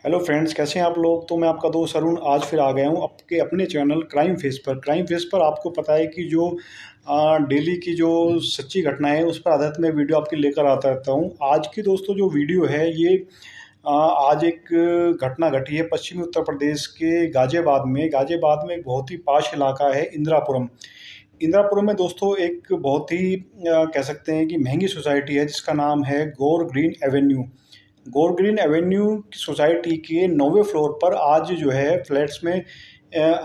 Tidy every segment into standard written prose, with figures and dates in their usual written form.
Hello friends, कैसे हैं आप लोग। तो मैं आपका दोस्त अरुण आज फिर आ गया हूँ आपके अपने चैनल क्राइम फेस पर आपको पता है कि जो डेली की जो सच्ची घटना है उस पर आधारित मैं वीडियो आपके लेकर आता रहता हूँ। आज की दोस्तों जो वीडियो है ये आज एक घटना घटी है पश्चिमी उत्तर प्रदेश के गाजियाबाद में एक बहुत ही पाश इलाका है इंदिरापुरम। इंदिरापुरम में दोस्तों एक बहुत ही कह सकते हैं कि महंगी सोसाइटी है जिसका नाम है गौर ग्रीन एवेन्यू की सोसाइटी के 9वें फ्लोर पर आज जो है फ्लैट्स में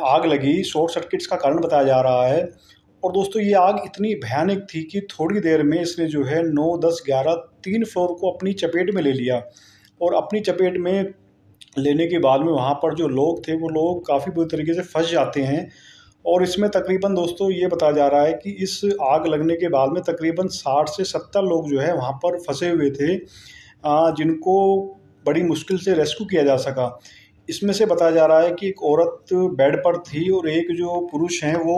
आग लगी। शॉर्ट सर्किट्स का कारण बताया जा रहा है। और दोस्तों ये आग इतनी भयानक थी कि थोड़ी देर में इसने जो है 9, 10, 11 3 फ्लोर को अपनी चपेट में ले लिया। और अपनी चपेट में लेने के बाद में वहाँ पर जो लोग थे वो लोग काफ़ी बुरी तरीके से फंस जाते हैं। और इसमें तकरीबन दोस्तों ये बताया जा रहा है कि इस आग लगने के बाद में तकरीबन 60 से 70 लोग जो है वहाँ पर फंसे हुए थे, जिनको बड़ी मुश्किल से रेस्क्यू किया जा सका। इसमें से बताया जा रहा है कि एक औरत बेड पर थी और एक जो पुरुष हैं वो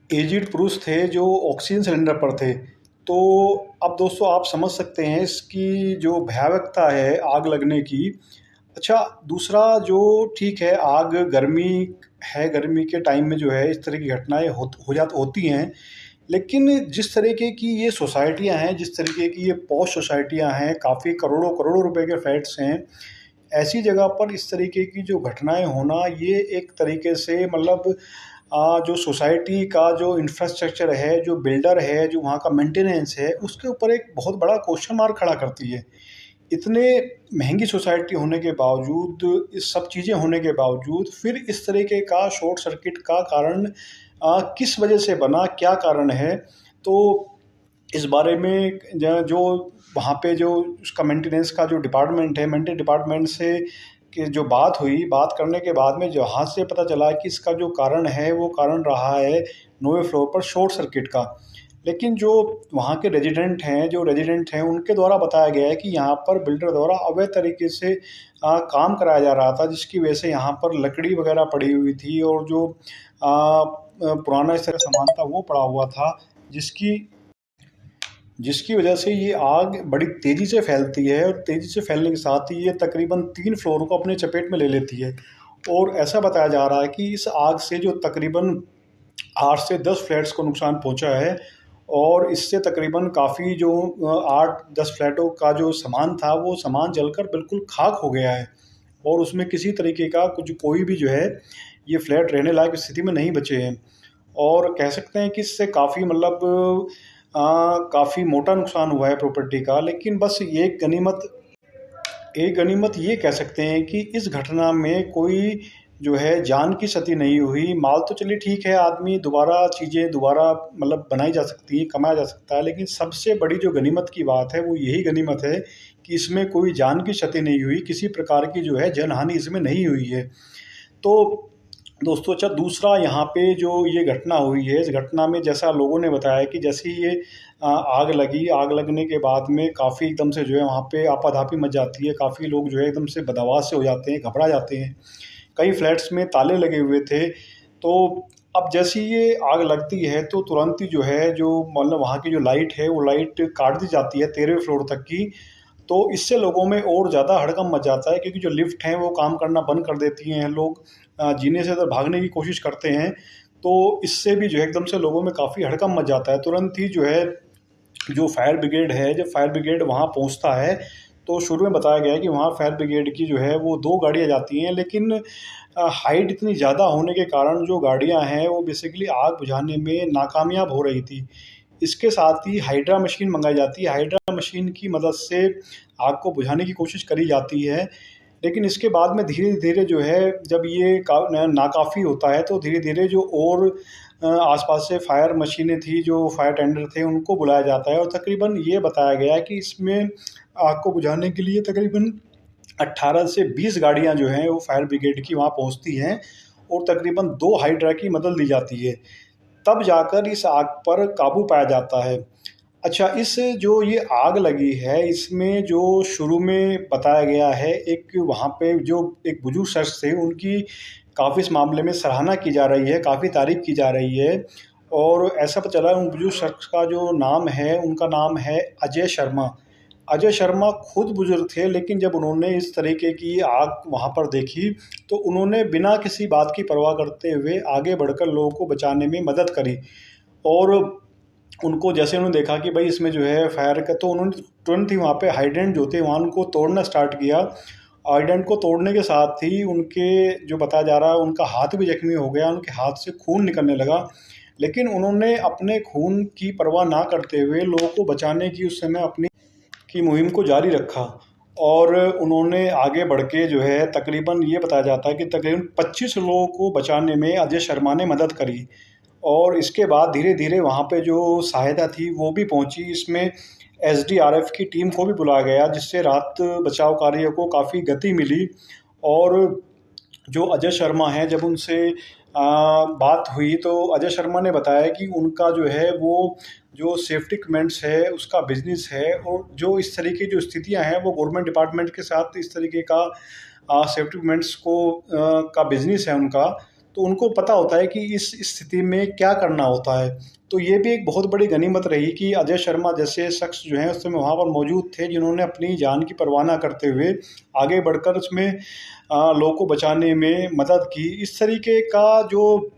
एजिड पुरुष थे जो ऑक्सीजन सिलेंडर पर थे। तो अब दोस्तों आप समझ सकते हैं इसकी जो भयावहता है आग लगने की। अच्छा, दूसरा जो ठीक है, आग गर्मी है, गर्मी के टाइम में जो है इस तरह की घटनाएं होती हैं। लेकिन जिस तरीके की ये सोसाइटियां हैं, जिस तरीके की ये पॉश सोसाइटियां हैं, काफ़ी करोड़ों करोड़ों रुपए के फ्लैट्स हैं, ऐसी जगह पर इस तरीके की जो घटनाएं होना ये एक तरीके से मतलब जो सोसाइटी का जो इंफ्रास्ट्रक्चर है, जो बिल्डर है, जो वहाँ का मेंटेनेंस है, उसके ऊपर एक बहुत बड़ा क्वेश्चन मार्क खड़ा करती है। इतने महंगी सोसाइटी होने के बावजूद, इस सब चीज़ें होने के बावजूद फिर इस तरीके का शॉर्ट सर्किट का कारण किस वजह से बना, क्या कारण है। तो इस बारे में जो वहाँ पे जो उसका मेंटेनेंस का जो डिपार्टमेंट है, मेंटेन डिपार्टमेंट से कि जो बात करने के बाद में जहाँ से पता चला कि इसका जो कारण है वो कारण रहा है 9वें फ्लोर पर शॉर्ट सर्किट का। लेकिन जो वहाँ के रेजिडेंट हैं उनके द्वारा बताया गया है कि यहाँ पर बिल्डर द्वारा अवैध तरीके से काम कराया जा रहा था, जिसकी वजह से यहाँ पर लकड़ी वगैरह पड़ी हुई थी और जो पुराना इस तरह सामान था वो पड़ा हुआ था, जिसकी जिसकी वजह से ये आग बड़ी तेज़ी से फैलती है। और तेज़ी से फैलने के साथ ही ये तकरीबन 3 फ्लोर को अपने चपेट में ले लेती है। और ऐसा बताया जा रहा है कि इस आग से जो तकरीबन 8 से 10 फ्लैट्स को नुकसान पहुंचा है। और इससे तकरीबन काफ़ी जो 8-10 फ्लैटों का जो सामान था वो सामान जलकर बिल्कुल खाक हो गया है। और उसमें किसी तरीके का कोई भी जो है ये फ्लैट रहने लायक स्थिति में नहीं बचे हैं। और कह सकते हैं कि इससे काफ़ी मतलब काफ़ी मोटा नुकसान हुआ है प्रॉपर्टी का। लेकिन बस ये एक गनीमत ये कह सकते हैं कि इस घटना में कोई जो है जान की क्षति नहीं हुई। माल तो चलिए ठीक है, आदमी चीज़ें दोबारा मतलब बनाई जा सकती हैं, कमाया जा सकता है। लेकिन सबसे बड़ी जो गनीमत की बात है वो यही गनीमत है कि इसमें कोई जान की क्षति नहीं हुई, किसी प्रकार की जो है जनहानि इसमें नहीं हुई है। तो दोस्तों अच्छा, दूसरा यहाँ पे जो ये घटना हुई है, इस घटना में जैसा लोगों ने बताया कि जैसे ही ये आग लगने के बाद में काफ़ी एकदम से जो है वहाँ पे आपाधापी मच जाती है। काफ़ी लोग जो है एकदम से बदहवास से हो जाते हैं, घबरा जाते हैं। कई फ्लैट्स में ताले लगे हुए थे। तो अब जैसे ही ये आग लगती है तो तुरंत ही जो है जो मतलब वहाँ की जो लाइट है वो लाइट काट दी जाती है 13वें फ्लोर तक की। तो इससे लोगों में और ज़्यादा हड़कंप मच जाता है, क्योंकि जो लिफ्ट हैं वो काम करना बंद कर देती हैं। लोग जीने से तो भागने की कोशिश करते हैं। तो इससे भी जो है एकदम से लोगों में काफ़ी हड़कंप मच जाता है। तुरंत ही जो है जो फायर ब्रिगेड है, जब फायर ब्रिगेड वहाँ पहुँचता है तो शुरू में बताया गया है कि वहाँ फायर ब्रिगेड की जो है वो 2 गाड़ियाँ जाती हैं। लेकिन हाइट इतनी ज़्यादा होने के कारण जो गाड़ियाँ हैं वो बेसिकली आग बुझाने में नाकामयाब हो रही थी। इसके साथ ही हाइड्रा मशीन मंगाई जाती है। हाइड्रा मशीन की मदद से आग को बुझाने की कोशिश करी जाती है। लेकिन इसके बाद में धीरे-धीरे जो है जब ये नाकाफ़ी होता है तो धीरे-धीरे जो और आसपास से फायर मशीनें थी, जो फायर टेंडर थे, उनको बुलाया जाता है। और तकरीबन ये बताया गया है कि इसमें आग को बुझाने के लिए तकरीबन 18 से 20 गाड़ियाँ जो हैं वो फायर ब्रिगेड की वहाँ पहुँचती हैं। और तकरीबन 2 हाइड्रा की मदद ली जाती है। तब जाकर इस आग पर काबू पाया जाता है। अच्छा, इस जो ये आग लगी है इसमें जो शुरू में बताया गया है, एक वहाँ पे जो एक बुजुर्ग शख्स थे उनकी काफ़ी इस मामले में सराहना की जा रही है, काफ़ी तारीफ़ की जा रही है। और ऐसा पता चला उन बुजुर्ग शख्स का जो नाम है, उनका नाम है अजय शर्मा। अजय शर्मा खुद बुजुर्ग थे, लेकिन जब उन्होंने इस तरीके की आग वहाँ पर देखी, तो उन्होंने बिना किसी बात की परवाह करते हुए आगे बढ़कर लोगों को बचाने में मदद करी। और उनको जैसे उन्होंने देखा कि भाई इसमें जो है फायर का, तो उन्होंने तुरंत ही वहाँ पे हाइडेंट जो थे वहाँ उनको तोड़ना स्टार्ट किया। हाइडेंट को तोड़ने के साथ ही उनके जो बताया जा रहा है उनका हाथ भी जख्मी हो गया, उनके हाथ से खून निकलने लगा। लेकिन उन्होंने अपने खून की परवाह ना करते हुए लोगों को बचाने की उस समय अपनी की मुहिम को जारी रखा। और उन्होंने आगे बढ़ के जो है तकरीबन ये बताया जाता है कि तकरीबन 25 लोगों को बचाने में अजय शर्मा ने मदद करी। और इसके बाद धीरे-धीरे वहाँ पे जो सहायता थी वो भी पहुँची। इसमें एसडीआरएफ की टीम को भी बुलाया गया, जिससे राहत बचाव कार्य को काफ़ी गति मिली। और जो अजय शर्मा हैं, जब उनसे बात हुई तो अजय शर्मा ने बताया कि उनका जो है वो जो सेफ्टी इक्विपमेंट्स है उसका बिज़नेस है, और जो इस तरह की जो स्थितियाँ हैं वो गवर्नमेंट डिपार्टमेंट के साथ इस तरीके का सेफ्टी इक्विपमेंट्स को का बिज़नेस है उनका। तो उनको पता होता है कि इस स्थिति में क्या करना होता है। तो ये भी एक बहुत बड़ी गनीमत रही कि अजय शर्मा जैसे शख्स जो हैं उस समय वहाँ पर मौजूद थे, जिन्होंने अपनी जान की परवाह ना करते हुए आगे बढ़कर उसमें लोगों को बचाने में मदद की। इस तरीके का जो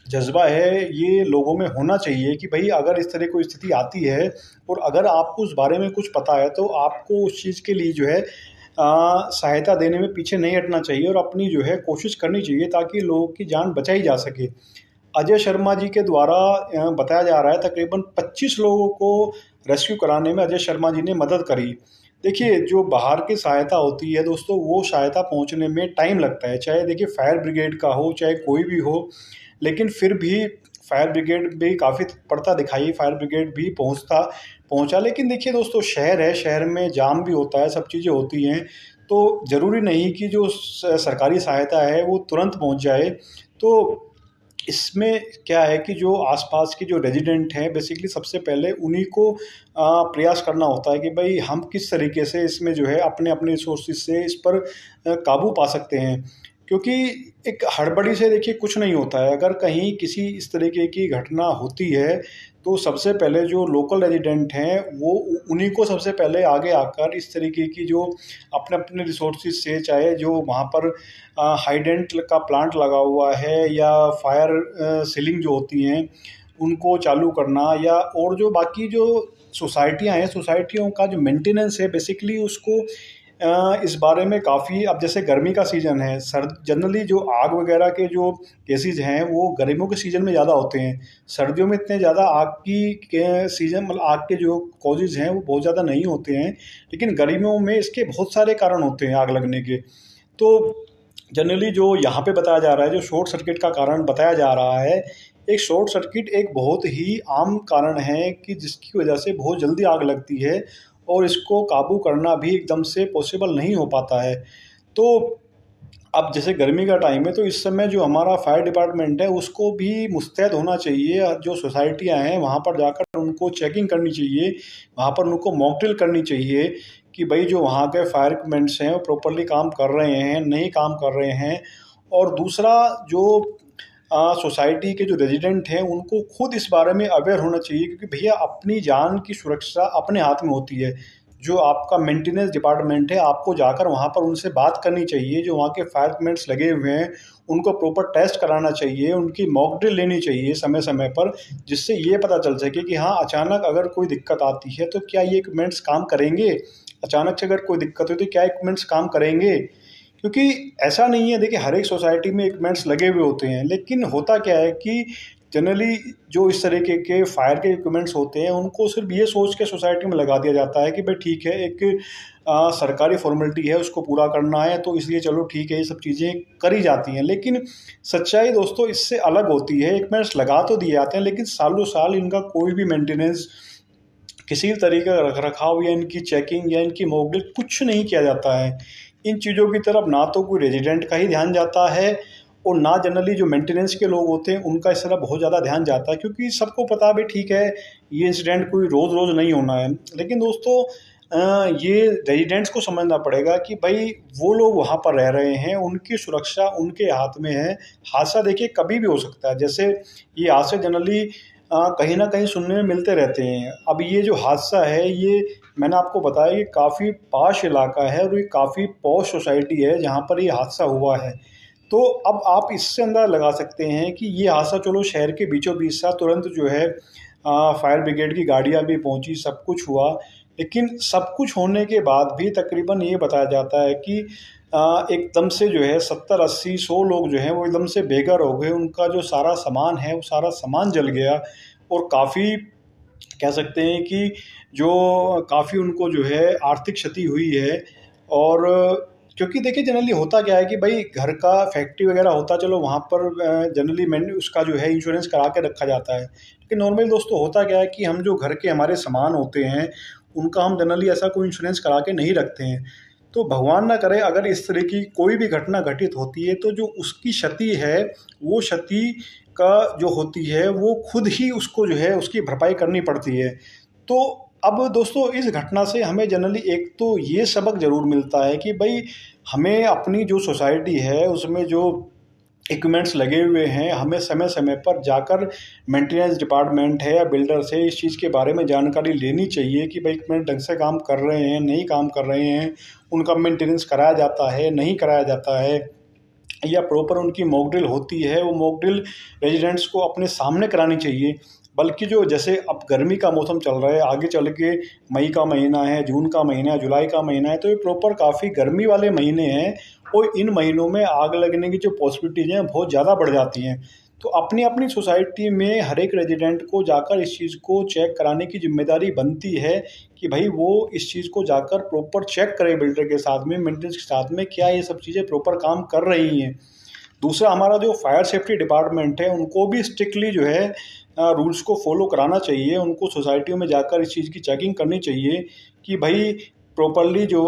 जज़्बा है ये लोगों में होना चाहिए कि भई अगर इस तरह कोई स्थिति आती है और अगर आपको उस बारे में कुछ पता है, तो आपको उस चीज़ के लिए जो है सहायता देने में पीछे नहीं हटना चाहिए और अपनी जो है कोशिश करनी चाहिए, ताकि लोगों की जान बचाई जा सके। अजय शर्मा जी के द्वारा बताया जा रहा है तकरीबन 25 लोगों को रेस्क्यू कराने में अजय शर्मा जी ने मदद करी। देखिए, जो बाहर की सहायता होती है दोस्तों, वो सहायता पहुँचने में टाइम लगता है, चाहे देखिए फायर ब्रिगेड का हो, चाहे कोई भी हो। लेकिन फिर भी फायर ब्रिगेड भी काफ़ी तत्परता दिखाई, फायर ब्रिगेड भी पहुँचा। लेकिन देखिए दोस्तों, शहर है, शहर में जाम भी होता है, सब चीज़ें होती हैं, तो ज़रूरी नहीं कि जो सरकारी सहायता है वो तुरंत पहुँच जाए। तो इसमें क्या है कि जो आसपास के जो रेजिडेंट हैं, बेसिकली सबसे पहले उन्हीं को प्रयास करना होता है कि भाई हम किस तरीके से इसमें जो है अपने अपने रिसोर्सेज से इस पर काबू पा सकते हैं। क्योंकि एक हड़बड़ी से देखिए कुछ नहीं होता है। अगर कहीं किसी इस तरीके की घटना होती है, तो सबसे पहले जो लोकल रेजिडेंट हैं वो उन्हीं को सबसे पहले आगे आकर इस तरीके की जो अपने अपने रिसोर्सेज से, चाहे जो वहाँ पर हाइडेंट का प्लांट लगा हुआ है या फायर सीलिंग जो होती हैं उनको चालू करना, या और जो बाकी जो सोसाइटियाँ हैं, सोसाइटियों का जो मेंटेनेंस है बेसिकली उसको इस बारे में काफ़ी, अब जैसे गर्मी का सीज़न है, सर्द जनरली जो आग वगैरह के जो केसेज़ हैं वो गर्मियों के सीज़न में ज़्यादा होते हैं। सर्दियों में इतने ज़्यादा आग की के सीज़न मतलब आग के जो कॉजेज़ हैं वो बहुत ज़्यादा नहीं होते हैं, लेकिन गर्मियों में इसके बहुत सारे कारण होते हैं आग लगने के। तो जनरली जो यहाँ पे बताया जा रहा है, जो शॉर्ट सर्किट का कारण बताया जा रहा है, एक शॉर्ट सर्किट एक बहुत ही आम कारण है कि जिसकी वजह से बहुत जल्दी आग लगती है और इसको काबू करना भी एकदम से पॉसिबल नहीं हो पाता है। तो अब जैसे गर्मी का टाइम है, तो इस समय जो हमारा फायर डिपार्टमेंट है उसको भी मुस्तैद होना चाहिए। जो सोसाइटियाँ हैं वहाँ पर जाकर उनको चेकिंग करनी चाहिए, वहाँ पर उनको मॉक ड्रिल करनी चाहिए कि भाई जो वहाँ के फायर इक्विपमेंट्स हैं वो प्रॉपर्ली काम कर रहे हैं, नहीं काम कर रहे हैं। और दूसरा जो सोसाइटी के जो रेजिडेंट हैं उनको खुद इस बारे में अवेयर होना चाहिए, क्योंकि भैया अपनी जान की सुरक्षा अपने हाथ में होती है। जो आपका मेंटेनेंस डिपार्टमेंट है, आपको जाकर वहाँ पर उनसे बात करनी चाहिए, जो वहाँ के फायर इक्विपमेंट्स लगे हुए हैं उनको प्रॉपर टेस्ट कराना चाहिए, उनकी मॉक ड्रिल लेनी चाहिए समय-समय पर, जिससे ये पता चल सके कि हाँ, अचानक अगर कोई दिक्कत आती है तो क्या ये इक्विपमेंट्स काम करेंगे? अचानक से अगर कोई दिक्कत हुई तो क्या इक्विपमेंट्स काम करेंगे? क्योंकि ऐसा नहीं है, देखिए हर एक सोसाइटी में इक्विपमेंट्स लगे हुए होते हैं, लेकिन होता क्या है कि जनरली जो इस तरीके के फायर के इक्विपमेंट्स होते हैं उनको सिर्फ ये सोच के सोसाइटी में लगा दिया जाता है कि भाई ठीक है, एक सरकारी फॉर्मेलिटी है उसको पूरा करना है, तो इसलिए चलो ठीक है, ये सब चीज़ें करी जाती हैं। लेकिन सच्चाई दोस्तों इससे अलग होती है। इक्विपमेंट्स लगा तो दिए जाते हैं, लेकिन सालों साल इनका कोई भी मेंटेनेंस, किसी भी तरीके का रख रखाव या इनकी चेकिंग या इनकी मॉक ड्रिल कुछ नहीं किया जाता है। इन चीज़ों की तरफ ना तो कोई रेजिडेंट का ही ध्यान जाता है और ना जनरली जो मेंटेनेंस के लोग होते हैं उनका इस तरफ बहुत ज़्यादा ध्यान जाता है, क्योंकि सबको पता भी ठीक है ये इंसिडेंट कोई रोज़ रोज़ नहीं होना है। लेकिन दोस्तों ये रेजिडेंट्स को समझना पड़ेगा कि भाई वो लोग वहाँ पर रह रहे हैं, उनकी सुरक्षा उनके हाथ में है। हादसा देखिए कभी भी हो सकता है, जैसे ये हादसे जनरली कहीं न कहीं सुनने में मिलते रहते हैं। अब ये जो हादसा है ये मैंने आपको बताया कि काफ़ी पॉश इलाका है और ये काफ़ी पॉश सोसाइटी है जहाँ पर ये हादसा हुआ है। तो अब आप इससे अंदाज़ा लगा सकते हैं कि ये हादसा चलो शहर के बीचों बीच था, तुरंत जो है फायर ब्रिगेड की गाड़ियाँ भी पहुँची, सब कुछ हुआ। लेकिन सब कुछ होने के बाद भी तकरीबन ये बताया जाता है कि एकदम से जो है 70, 80, 100 लोग जो हैं वो एकदम से बेघर हो गए। उनका जो सारा सामान है, वो सारा सामान जल गया और काफ़ी कह सकते हैं कि जो काफ़ी उनको जो है आर्थिक क्षति हुई है। और क्योंकि देखिए जनरली होता क्या है कि भाई घर का फैक्ट्री वगैरह होता, चलो वहाँ पर जनरली मैंने उसका जो है इंश्योरेंस करा के रखा जाता है। लेकिन नॉर्मली दोस्तों होता क्या है कि हम जो घर के हमारे सामान होते हैं उनका हम जनरली ऐसा कोई इंश्योरेंस करा के नहीं रखते हैं। तो भगवान ना करे अगर इस तरह की कोई भी घटना घटित होती है तो जो उसकी क्षति है वो क्षति का जो होती है वो खुद ही उसको जो है उसकी भरपाई करनी पड़ती है। तो अब दोस्तों इस घटना से हमें जनरली एक तो ये सबक ज़रूर मिलता है कि भाई हमें अपनी जो सोसाइटी है उसमें जो इक्विपमेंट्स लगे हुए हैं हमें समय समय पर जाकर मेंटेनेंस डिपार्टमेंट है या बिल्डर से इस चीज़ के बारे में जानकारी लेनी चाहिए कि भाई इक्विपमेंट ढंग से काम कर रहे हैं, नहीं काम कर रहे हैं, उनका मेंटेनेंस कराया जाता है, नहीं कराया जाता है, या प्रॉपर उनकी मॉक ड्रिल होती है, वो मॉक ड्रिल रेजिडेंट्स को अपने सामने करानी चाहिए। बल्कि जो जैसे अब गर्मी का मौसम चल रहा है, आगे चल के मई का महीना है, जून का महीना है, जुलाई का महीना है, तो ये प्रॉपर काफ़ी गर्मी वाले महीने हैं और इन महीनों में आग लगने की जो पॉसिबिलिटीज़ हैं बहुत ज़्यादा बढ़ जाती हैं। तो अपनी अपनी सोसाइटी में हर एक रेजिडेंट को जाकर इस चीज़ को चेक कराने की ज़िम्मेदारी बनती है कि भाई वो इस चीज़ को जाकर प्रॉपर चेक करे बिल्डर के साथ में, मेंटेनेंस के साथ में, क्या ये सब चीज़ें प्रॉपर काम कर रही हैं। दूसरा हमारा जो फायर सेफ्टी डिपार्टमेंट है उनको भी स्ट्रिक्टली जो है रूल्स को फॉलो कराना चाहिए। उनको सोसाइटियों में जाकर इस चीज़ की चेकिंग करनी चाहिए कि भाई प्रॉपरली जो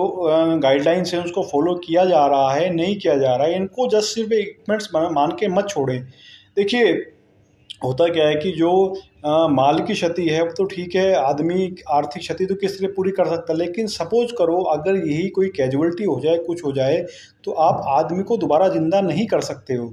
गाइडलाइंस हैं उसको फॉलो किया जा रहा है, नहीं किया जा रहा है। इनको जस्ट सिर्फ इक्विपमेंट्स मान के मत छोड़ें। देखिए होता क्या है कि जो माल की क्षति है वो तो ठीक है, आदमी आर्थिक क्षति तो किस तरह पूरी कर सकता है, लेकिन सपोज करो अगर यही कोई कैजुअलिटी हो जाए, कुछ हो जाए, तो आप आदमी को दोबारा ज़िंदा नहीं कर सकते हो।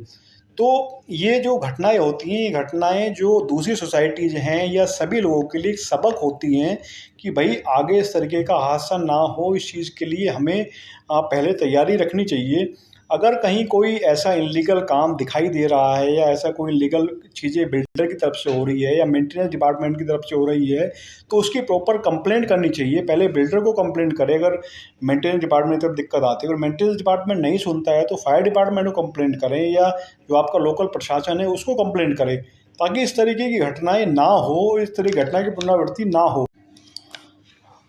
तो ये जो घटनाएँ होती हैं, ये घटनाएँ जो दूसरी सोसाइटीज़ हैं या सभी लोगों के लिए एक सबक होती हैं कि भई आगे इस तरीके का हादसा ना हो, इस चीज़ के लिए हमें पहले तैयारी रखनी चाहिए। अगर कहीं कोई ऐसा इल्लीगल काम दिखाई दे रहा है या ऐसा कोई इल्लीगल चीज़ें बिल्डर की तरफ से हो रही है या मेंटेनेंस डिपार्टमेंट की तरफ से हो रही है, तो उसकी प्रॉपर कंप्लेंट करनी चाहिए। पहले बिल्डर को कंप्लेंट करे अगर मेंटेनेंस डिपार्टमेंट की तरफ दिक्कत आती है। अगर मेंटेनेंस डिपार्टमेंट नहीं सुनता है तो फायर डिपार्टमेंट को कंप्लेंट करें या जो आपका लोकल प्रशासन है उसको कंप्लेंट करें, ताकि इस तरीके की घटनाएँ ना हो, इस तरह की घटना की पुनरावृत्ति ना हो।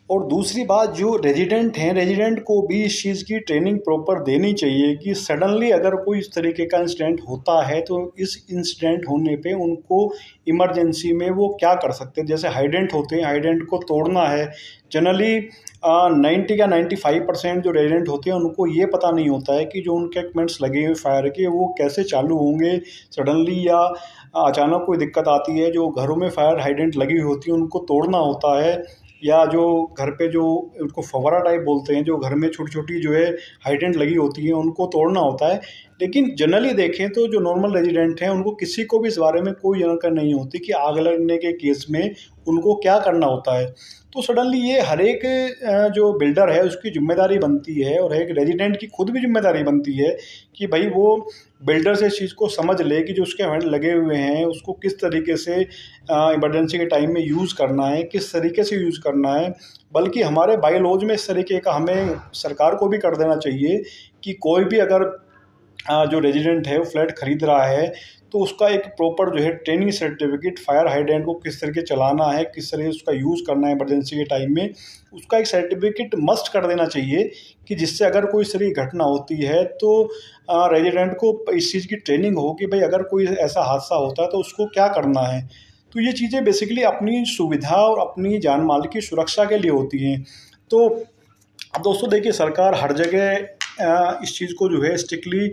और दूसरी बात, जो रेजिडेंट हैं, रेजिडेंट को भी इस चीज़ की ट्रेनिंग प्रॉपर देनी चाहिए कि सडनली अगर कोई इस तरीके का इंसिडेंट होता है तो इस इंसिडेंट होने पे उनको इमरजेंसी में वो क्या कर सकते हैं। जैसे हाइडेंट होते हैं, हाइडेंट को तोड़ना है। जनरली 90 या 95% जो रेजिडेंट होते हैं उनको ये पता नहीं होता है कि जो उनके इक्विपमेंट्स लगे हुए फायर के वो कैसे चालू होंगे सडनली, या अचानक कोई दिक्कत आती है। जो घरों में फायर हाइडेंट लगी हुई होती है उनको तोड़ना होता है, या जो घर पे जो उसको फव्वारा टाइप बोलते हैं, जो घर में छोटी-छोटी जो है हाइडेंट लगी होती हैं, उनको तोड़ना होता है। लेकिन जनरली देखें तो जो नॉर्मल रेजिडेंट हैं, उनको किसी को भी इस बारे में कोई जानकारी नहीं होती कि आग लगने के केस में उनको क्या करना होता है। तो सडनली ये हर एक जो बिल्डर है उसकी ज़िम्मेदारी बनती है और एक रेजिडेंट की खुद भी ज़िम्मेदारी बनती है कि भई वो बिल्डर से इस चीज़ को समझ ले कि जो उसके हैंड लगे हुए हैं उसको किस तरीके से इमरजेंसी के टाइम में यूज़ करना है, किस तरीके से यूज़ करना है। बल्कि हमारे बायलॉज में इस तरीके का हमें सरकार को भी कर देना चाहिए कि कोई भी अगर जो रेजिडेंट है वो फ्लैट खरीद रहा है तो उसका एक प्रॉपर जो है ट्रेनिंग सर्टिफिकेट, फायर हाइडेंट को किस तरीके चलाना है, किस तरह से उसका यूज़ करना है इमरजेंसी के टाइम में, उसका एक सर्टिफिकेट मस्ट कर देना चाहिए कि जिससे अगर कोई इस तरह की घटना होती है तो रेजिडेंट को इस चीज़ की ट्रेनिंग हो कि भाई अगर कोई ऐसा हादसा होता है तो उसको क्या करना है। तो ये चीज़ें बेसिकली अपनी सुविधा और अपनी जान माल की सुरक्षा के लिए होती हैं। तो अब दोस्तों देखिए सरकार हर जगह इस चीज़ को जो है स्ट्रिक्टली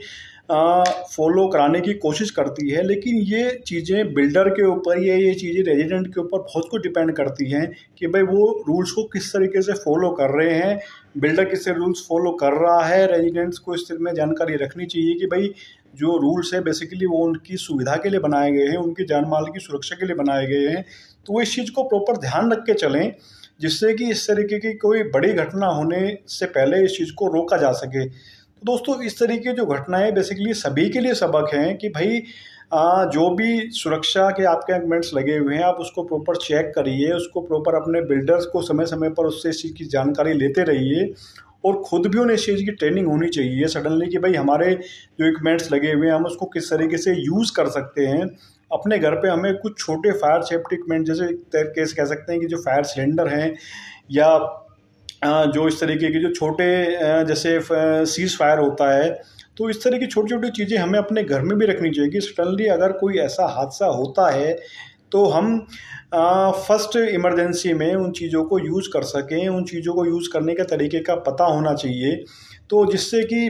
फॉलो कराने की कोशिश करती है, लेकिन ये चीज़ें बिल्डर के ऊपर या ये चीज़ें रेजिडेंट के ऊपर बहुत कुछ डिपेंड करती हैं कि भाई वो रूल्स को किस तरीके से फॉलो कर रहे हैं। बिल्डर किस रूल्स फॉलो कर रहा है, रेजिडेंट्स को इस तरह में जानकारी रखनी चाहिए कि भाई जो रूल्स है बेसिकली वो उनकी सुविधा के लिए बनाए गए हैं, उनकी जान माल की सुरक्षा के लिए बनाए गए हैं। तो वो इस चीज़ को प्रॉपर ध्यान रख के चलें। जिससे कि इस तरीके की कोई बड़ी घटना होने से पहले इस चीज़ को रोका जा सके। तो दोस्तों, इस तरीके जो घटनाएँ बेसिकली सभी के लिए सबक हैं कि भाई जो भी सुरक्षा के आपके इक्विपमेंट्स लगे हुए हैं, आप उसको प्रॉपर चेक करिए, उसको प्रॉपर अपने बिल्डर्स को समय-समय पर उससे इस चीज़ की जानकारी लेते रहिए और खुद भी उन्हें इस चीज़ की ट्रेनिंग होनी चाहिए सडनली कि भाई हमारे जो इक्विपमेंट्स लगे हुए हैं, हम उसको किस तरीके से यूज़ कर सकते हैं। अपने घर पे हमें कुछ छोटे फायर सेफ्टी इक्विपमेंट जैसे केस कह सकते हैं कि जो फायर सिलेंडर हैं या जो इस तरीके के जो छोटे जैसे सीज़ फायर होता है, तो इस तरह की छोटी-छोटी चीज़ें हमें अपने घर में भी रखनी चाहिए कि सडनली अगर कोई ऐसा हादसा होता है, तो हम फर्स्ट इमरजेंसी में उन चीज़ों को यूज़ कर सकें, उन चीज़ों को यूज़ करने के तरीके का पता होना चाहिए। तो जिससे कि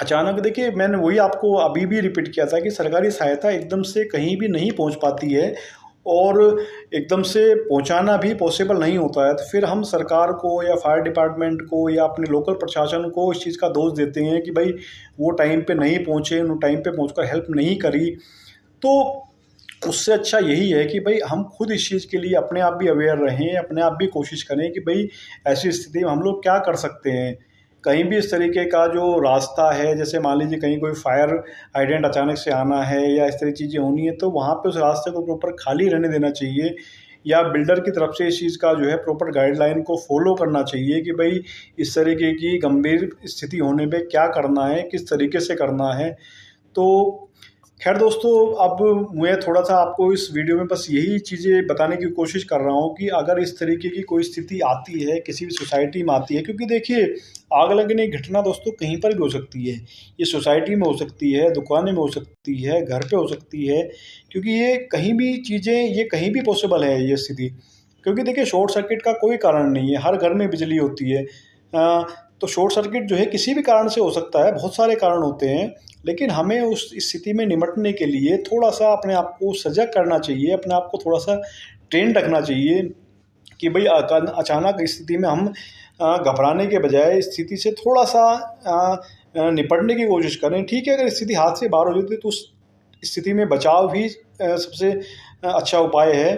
अचानक देखिए, मैंने वही आपको अभी भी रिपीट किया था कि सरकारी सहायता एकदम से कहीं भी नहीं पहुंच पाती है और एकदम से पहुंचाना भी पॉसिबल नहीं होता है। तो फिर हम सरकार को या फायर डिपार्टमेंट को या अपने लोकल प्रशासन को इस चीज़ का दोष देते हैं कि भाई वो टाइम पे नहीं पहुंचे, उन टाइम पे पहुंचकर हेल्प नहीं करी। तो उससे अच्छा यही है कि भाई हम खुद इस चीज़ के लिए अपने आप भी अवेयर रहें, अपने आप भी कोशिश करें कि भाई ऐसी स्थिति में हम लोग क्या कर सकते हैं। कहीं भी इस तरीके का जो रास्ता है, जैसे मान लीजिए कहीं कोई फायर हाइडेंट अचानक से आना है या इस तरह की चीज़ें होनी है, तो वहाँ पे उस रास्ते को प्रॉपर खाली रहने देना चाहिए या बिल्डर की तरफ से इस चीज़ का जो है प्रॉपर गाइडलाइन को फॉलो करना चाहिए कि भाई इस तरीके की गंभीर स्थिति होने पे क्या करना है, किस तरीके से करना है। तो खैर दोस्तों, अब मैं थोड़ा-सा आपको इस वीडियो में बस यही चीज़ें बताने की कोशिश कर रहा हूँ कि अगर इस तरीके की कोई स्थिति आती है, किसी भी सोसाइटी में आती है, क्योंकि देखिए आग लगने की घटना दोस्तों कहीं पर भी हो सकती है। ये सोसाइटी में हो सकती है, दुकानें में हो सकती है, घर पे हो सकती है, क्योंकि ये कहीं भी चीज़ें ये कहीं भी पॉसिबल है ये स्थिति। क्योंकि देखिए शॉर्ट सर्किट का कोई कारण नहीं है, हर घर में बिजली होती है। तो शॉर्ट सर्किट जो है किसी भी कारण से हो सकता है, बहुत सारे कारण होते हैं। लेकिन हमें उस स्थिति में निपटने के लिए थोड़ा-सा अपने आप को सजग करना चाहिए, अपने आप को थोड़ा-सा ट्रेन रखना चाहिए कि भई अचानक स्थिति में हम घबराने के बजाय स्थिति से थोड़ा-सा निपटने की कोशिश करें। ठीक है, अगर स्थिति हाथ से बाहर हो जाती है तो उस स्थिति में बचाव ही सबसे अच्छा उपाय है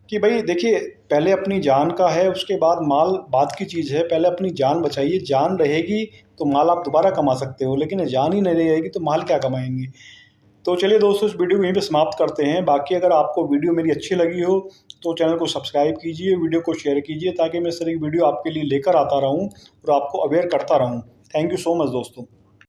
कि भई देखिए, पहले अपनी जान का है, उसके बाद माल बाद की चीज़ है। पहले अपनी जान बचाइए, जान रहेगी तो माल आप दोबारा कमा सकते हो, लेकिन जान ही नहीं रहेगी तो माल क्या कमाएँगे। तो चलिए दोस्तों, इस वीडियो को यहीं पे समाप्त करते हैं। बाकी अगर आपको वीडियो मेरी अच्छी लगी हो तो चैनल को सब्सक्राइब कीजिए, वीडियो को शेयर कीजिए ताकि मैं इस तरह की वीडियो आपके लिए लेकर आता रहूँ और आपको अवेयर करता रहूँ। थैंक यू सो मच दोस्तों।